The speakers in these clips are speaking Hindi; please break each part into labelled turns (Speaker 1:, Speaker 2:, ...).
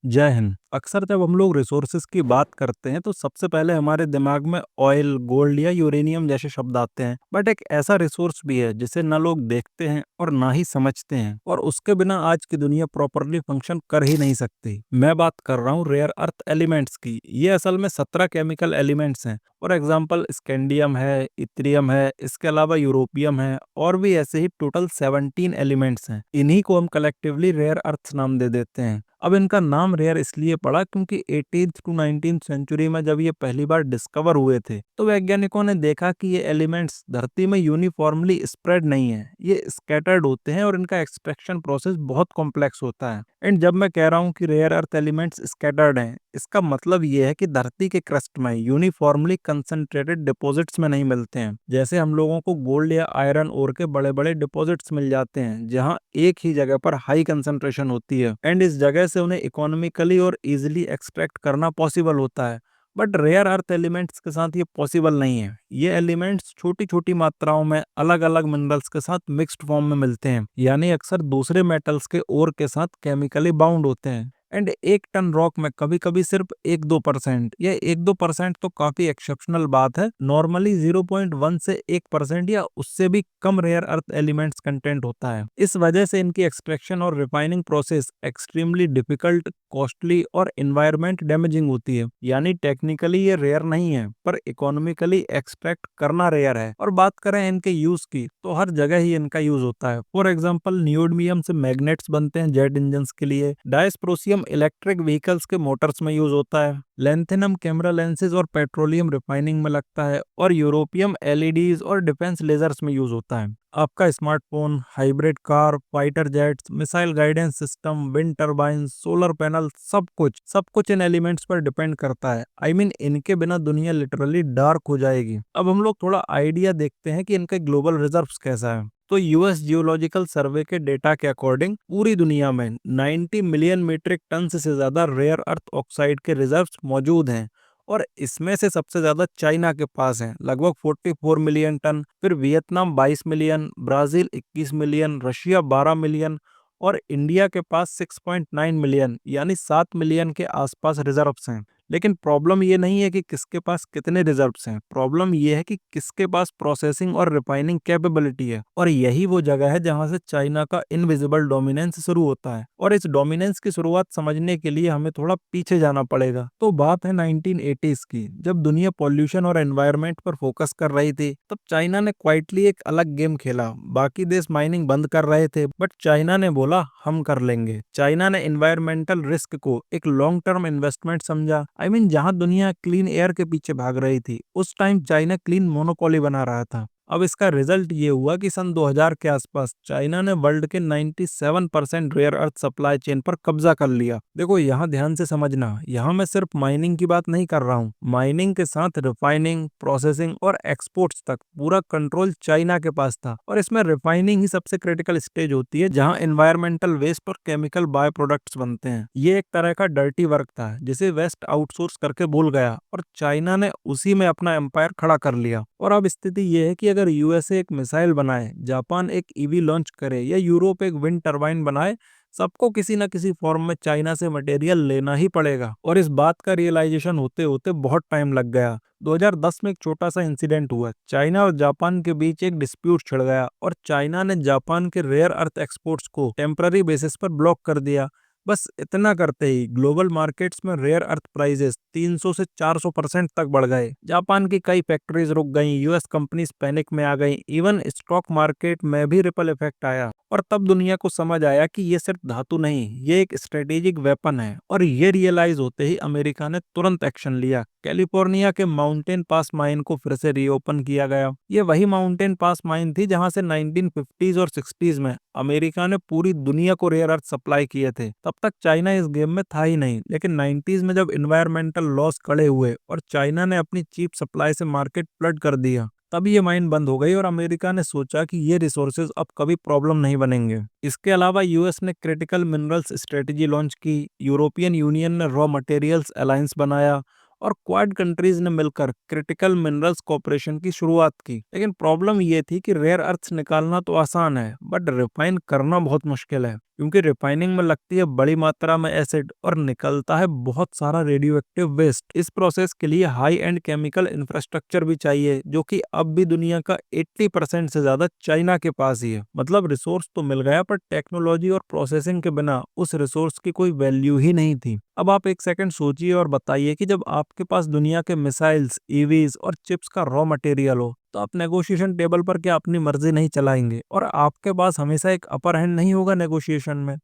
Speaker 1: जय हिंद। अक्सर जब हम लोग रिसोर्सेज की बात करते हैं तो सबसे पहले हमारे दिमाग में ऑयल, गोल्ड या यूरेनियम जैसे शब्द आते हैं। बट एक ऐसा रिसोर्स भी है जिसे ना लोग देखते हैं और ना ही समझते हैं, और उसके बिना आज की दुनिया प्रॉपरली फंक्शन कर ही नहीं सकती। मैं बात कर रहा हूँ रेयर अर्थ एलिमेंट्स की। ये असल में 17 केमिकल एलिमेंट्स हैं। फॉर एग्जाम्पल स्कैंडियम है, इथरियम है, इसके अलावा यूरोपियम है, और भी ऐसे ही टोटल 17 एलिमेंट्स हैं। इन्हीं को हम कलेक्टिवली रेयर अर्थ्स नाम दे देते हैं। अब इनका नाम रेयर इसलिए पड़ा क्योंकि 18th टू 19th सेंचुरी में जब ये पहली बार डिस्कवर हुए थे तो वैज्ञानिकों ने देखा कि ये एलिमेंट्स धरती में यूनिफॉर्मली स्प्रेड नहीं है, ये स्कैटर्ड होते हैं और इनका एक्सट्रैक्शन प्रोसेस बहुत कॉम्प्लेक्स होता है। एंड जब मैं कह रहा हूँ कि रेयर अर्थ एलिमेंट्स स्कैटर्ड हैं, इसका मतलब ये है कि धरती के क्रस्ट में यूनिफॉर्मली कंसंट्रेटेड डिपॉजिट्स में नहीं मिलते हैं। जैसे हम लोगों को गोल्ड या आयरन ओर के बड़े बड़े डिपॉजिट्स मिल जाते हैं जहां एक ही जगह पर हाई कंसंट्रेशन होती है, एंड इस जगह से उन्हें इकोनॉमिकली और इजीली एक्सट्रैक्ट करना पॉसिबल होता है। बट रेयर अर्थ एलिमेंट्स के साथ ये पॉसिबल नहीं है। ये एलिमेंट्स छोटी छोटी मात्राओं में अलग अलग मिनरल्स के साथ मिक्स्ड फॉर्म में मिलते हैं, यानी अक्सर दूसरे मेटल्स के ओर के साथ केमिकली बाउंड होते हैं। एंड एक टन रॉक में कभी कभी सिर्फ 1-2%, या 1-2% तो काफी एक्सेप्शनल बात है। नॉर्मली 0.1 से 1% या उससे भी कम रेयर अर्थ एलिमेंट्स कंटेंट होता है। इस वजह से इनकी एक्सट्रैक्शन और refining process extremely difficult, costly और इन्वायरमेंट डैमेजिंग होती है। यानी टेक्निकली ये रेयर नहीं है, पर इकोनॉमिकली एक्सट्रैक्ट करना रेयर है। और बात करें इनके यूज की, तो हर जगह ही इनका यूज होता है। फॉर एग्जाम्पल नियोडमियम से मैग्नेट्स बनते हैं जेट इंजन के लिए। डायस्प्रोसियम इलेक्ट्रिक व्हीकल्स के मोटर्स में यूज होता है। लेंथेनम कैमरा लेंसेज और पेट्रोलियम रिफाइनिंग में लगता है। और यूरोपियम एलईडीज और डिफेंस लेजर्स में यूज होता है। आपका smartphone, hybrid car, fighter jets, missile guidance system, wind turbine, solar panel, सब कुछ इन एलिमेंट्स पर डिपेंड करता है। इनके बिना दुनिया लिटरली डार्क हो जाएगी। अब हम लोग थोड़ा आइडिया देखते हैं कि इनके ग्लोबल रिजर्व्स कैसा है। तो यूएस जियोलॉजिकल सर्वे के डेटा के अकॉर्डिंग पूरी दुनिया में 90 मिलियन मीट्रिक टन से ज्यादा रेयर अर्थ ऑक्साइड के रिजर्व्स मौजूद हैं। और इसमें से सबसे ज्यादा चाइना के पास है, लगभग 44 मिलियन टन। फिर Vietnam 22 million, Brazil 21 million, Russia 12 million, और इंडिया के पास 6.9 मिलियन, यानी 7 मिलियन के आसपास रिजर्व्स हैं। लेकिन प्रॉब्लम ये नहीं है कि किसके पास कितने रिजर्व्स हैं, प्रॉब्लम ये है कि किसके पास प्रोसेसिंग और रिफाइनिंग कैपेबिलिटी है। और यही वो जगह है जहां से चाइना का इनविजिबल डोमिनेंस शुरू होता है। और इस डोमिनेंस की शुरुआत समझने के लिए हमें थोड़ा पीछे जाना पड़ेगा। तो बात है 1980s की, जब दुनिया पॉल्यूशन और एनवायरनमेंट पर फोकस कर रही थी। तब चाइना ने क्वाइटली एक अलग गेम खेला। बाकी देश माइनिंग बंद कर रहे थे, बट चाइना ने बोला हम कर लेंगे। चाइना ने एनवायरमेंटल रिस्क को एक लॉन्ग टर्म इन्वेस्टमेंट समझा। जहां दुनिया क्लीन एयर के पीछे भाग रही थी, उस टाइम चाइना क्लीन मोनोपोली बना रहा था। अब इसका रिजल्ट ये हुआ कि सन 2000 के आसपास चाइना ने वर्ल्ड के 97% रेयर अर्थ सप्लाई चेन पर कब्जा कर लिया। देखो यहाँ ध्यान से समझना, यहाँ मैं सिर्फ माइनिंग की बात नहीं कर रहा हूँ। माइनिंग के साथ रिफाइनिंग, प्रोसेसिंग और एक्सपोर्ट्स तक पूरा कंट्रोल चाइना के पास था। और इसमें रिफाइनिंग ही सबसे क्रिटिकल स्टेज होती है, जहाँ एनवायरमेंटल वेस्ट और केमिकल बाय प्रोडक्ट्स बनते हैं। ये एक तरह का डर्टी वर्क था जिसे वेस्ट आउटसोर्स करके भूल गया, और चाइना ने उसी में अपना एम्पायर खड़ा कर लिया। और अब स्थिति ये है कि अगर यूएसए एक मिसाइल बनाए, जापान एक ईवी लॉन्च करे, या यूरोप एक विंड टरबाइन बनाए, सबको किसी न किसी फॉर्म में चाइना से मटेरियल लेना ही पड़ेगा। और इस बात का रियलाइजेशन होते होते बहुत टाइम लग गया। 2010 में एक छोटा सा इंसिडेंट हुआ। चाइना और जापान के बीच एक डिस्प्यूट छिड़ गया, और चाइना ने जापान के रेयर अर्थ एक्सपोर्ट्स को टेम्पररी बेसिस पर ब्लॉक कर दिया। बस इतना करते ही ग्लोबल मार्केट्स में रेयर अर्थ प्राइसेस 300 से 400% तक बढ़ गए। जापान की कई फैक्ट्रीज रुक गईं, यूएस कंपनीज पैनिक में आ गईं, इवन स्टॉक मार्केट में भी रिपल इफेक्ट आया। और तब दुनिया को समझ आया कि ये सिर्फ धातु नहीं, ये एक स्ट्रेटेजिक वेपन है। और ये रियलाइज होते ही अमेरिका ने तुरंत एक्शन लिया। कैलिफोर्निया के माउंटेन पास माइन को फिर से रीओपन किया गया। ये वही माउंटेन पास माइन थी जहां से 1950s और 60s में अमेरिका ने पूरी दुनिया को रेयर अर्थ सप्लाई किए थे। तब तक चाइना इस गेम में था ही नहीं। लेकिन 90s में जब इन्वायरमेंटल लॉस खड़े हुए और चाइना ने अपनी चीप सप्लाई से मार्केट फ्लड कर दिया, तब ये माइन बंद हो गई और अमेरिका ने सोचा कि ये रिसोर्सेज अब कभी प्रॉब्लम नहीं बनेंगे। इसके अलावा यूएस ने क्रिटिकल मिनरल्स स्ट्रेटेजी लॉन्च की, यूरोपियन यूनियन ने रॉ मटेरियल्स अलायंस बनाया, और क्वाड कंट्रीज ने मिलकर क्रिटिकल मिनरल्स कॉर्पोरेशन की शुरुआत की। लेकिन प्रॉब्लम ये थी कि रेयर अर्थ्स निकालना तो आसान है, बट रिफाइन करना बहुत मुश्किल है। क्योंकि रिफाइनिंग में लगती है बड़ी मात्रा में एसिड और निकलता है बहुत सारा रेडियो एक्टिव वेस्ट। इस प्रोसेस के लिए हाई एंड केमिकल इंफ्रास्ट्रक्चर भी चाहिए, जो कि अब भी दुनिया का 80% से ज्यादा चाइना के पास ही है। मतलब रिसोर्स तो मिल गया, पर टेक्नोलॉजी और प्रोसेसिंग के बिना उस रिसोर्स की कोई वैल्यू ही नहीं थी। अब आप एक सेकंड सोचिए और बताइए कि जब आपके पास दुनिया के मिसाइल्स, ईवीज और चिप्स का रॉ मटेरियल हो, तो आप नेगोशिएशन टेबल पर क्या अपनी मर्जी नहीं चलाएंगे? और आपके पास हमेशा एक अपर हैंड नहीं होगा नेगोशिएशन में।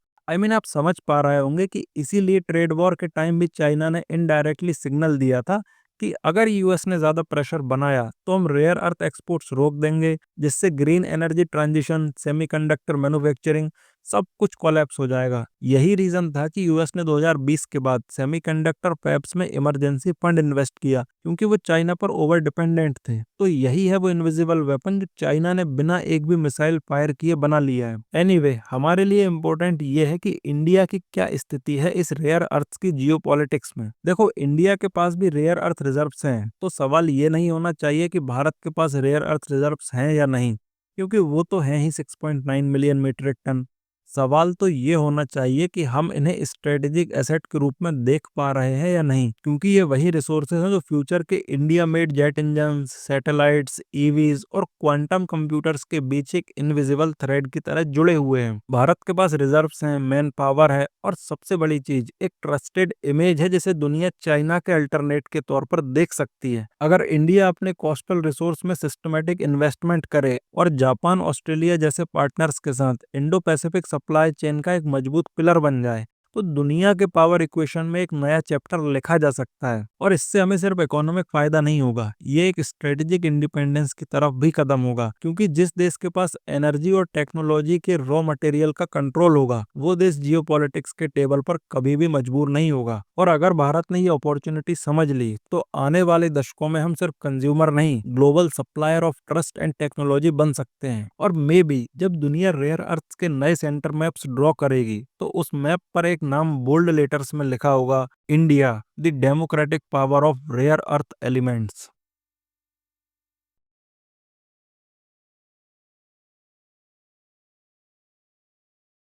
Speaker 1: आप समझ पा रहे होंगे कि इसीलिए ट्रेड वॉर के टाइम भी चाइना ने इनडायरेक्टली सिग्नल दिया था कि अगर यूएस ने ज्यादा प्रेशर बनाया तो हम रेयर अर्थ एक्सपोर्ट्स रोक देंगे, जिससे green energy transition, semiconductor manufacturing सब कुछ कोलैप्स हो जाएगा। यही रीजन था कि यूएस ने 2020 के बाद सेमीकंडक्टर फैब्स में इमरजेंसी फंड इन्वेस्ट किया, क्योंकि वो चाइना पर ओवर डिपेंडेंट थे। तो यही है वो इनविजिबल वेपन जो चाइना ने बिना एक भी मिसाइल फायर किए बना लिया है। एनीवे, हमारे लिए इम्पोर्टेंट ये है कि इंडिया की क्या स्थिति है इस रेयर अर्थ की जियोपॉलिटिक्स में। देखो, इंडिया के पास भी रेयर अर्थ रिजर्व्स हैं, तो सवाल ये नहीं होना चाहिए कि भारत के पास रेयर अर्थ रिजर्व्स हैं या नहीं, क्योंकि वो तो हैं ही 6.9 मिलियन मीट्रिक टन। सवाल तो ये होना चाहिए कि हम इन्हें स्ट्रेटेजिक एसेट के रूप में देख पा रहे हैं या नहीं, क्योंकि ये वही रिसोर्सेज हैं जो फ्यूचर के India made jet engine, satellites, EVs और क्वांटम कंप्यूटर्स के बीच एक इनविजिबल थ्रेड की तरह जुड़े हुए हैं। भारत के पास रिजर्व्स हैं, मैन पावर है, और सबसे बड़ी चीज एक ट्रस्टेड इमेज है जिसे दुनिया चाइना के अल्टरनेट के तौर पर देख सकती है। अगर इंडिया अपने कोस्टल रिसोर्स में सिस्टमेटिक इन्वेस्टमेंट करे और जापान, ऑस्ट्रेलिया जैसे पार्टनर्स के साथ इंडो पैसिफिक सप्लाई चेन का एक मजबूत पिलर बन जाए, तो दुनिया के पावर इक्वेशन में एक नया चैप्टर लिखा जा सकता है। और इससे हमें सिर्फ इकोनॉमिक फायदा नहीं होगा, ये एक स्ट्रेटेजिक इंडिपेंडेंस की तरफ भी कदम होगा, क्योंकि जिस देश के पास एनर्जी और टेक्नोलॉजी के रॉ मटेरियल का कंट्रोल होगा, वो देश जियोपॉलिटिक्स के टेबल पर कभी भी मजबूर नहीं होगा। और अगर भारत ने ये अपॉर्चुनिटी समझ ली, तो आने वाले दशकों में हम सिर्फ कंज्यूमर नहीं, global supplier of trust and technology बन सकते हैं। और मे बी जब दुनिया रेयर अर्थ के नए सेंटर मैप्स ड्रॉ करेगी, तो उस मैप पर एक नाम बोल्ड लेटर्स में लिखा होगा, India, the democratic power of rare earth elements.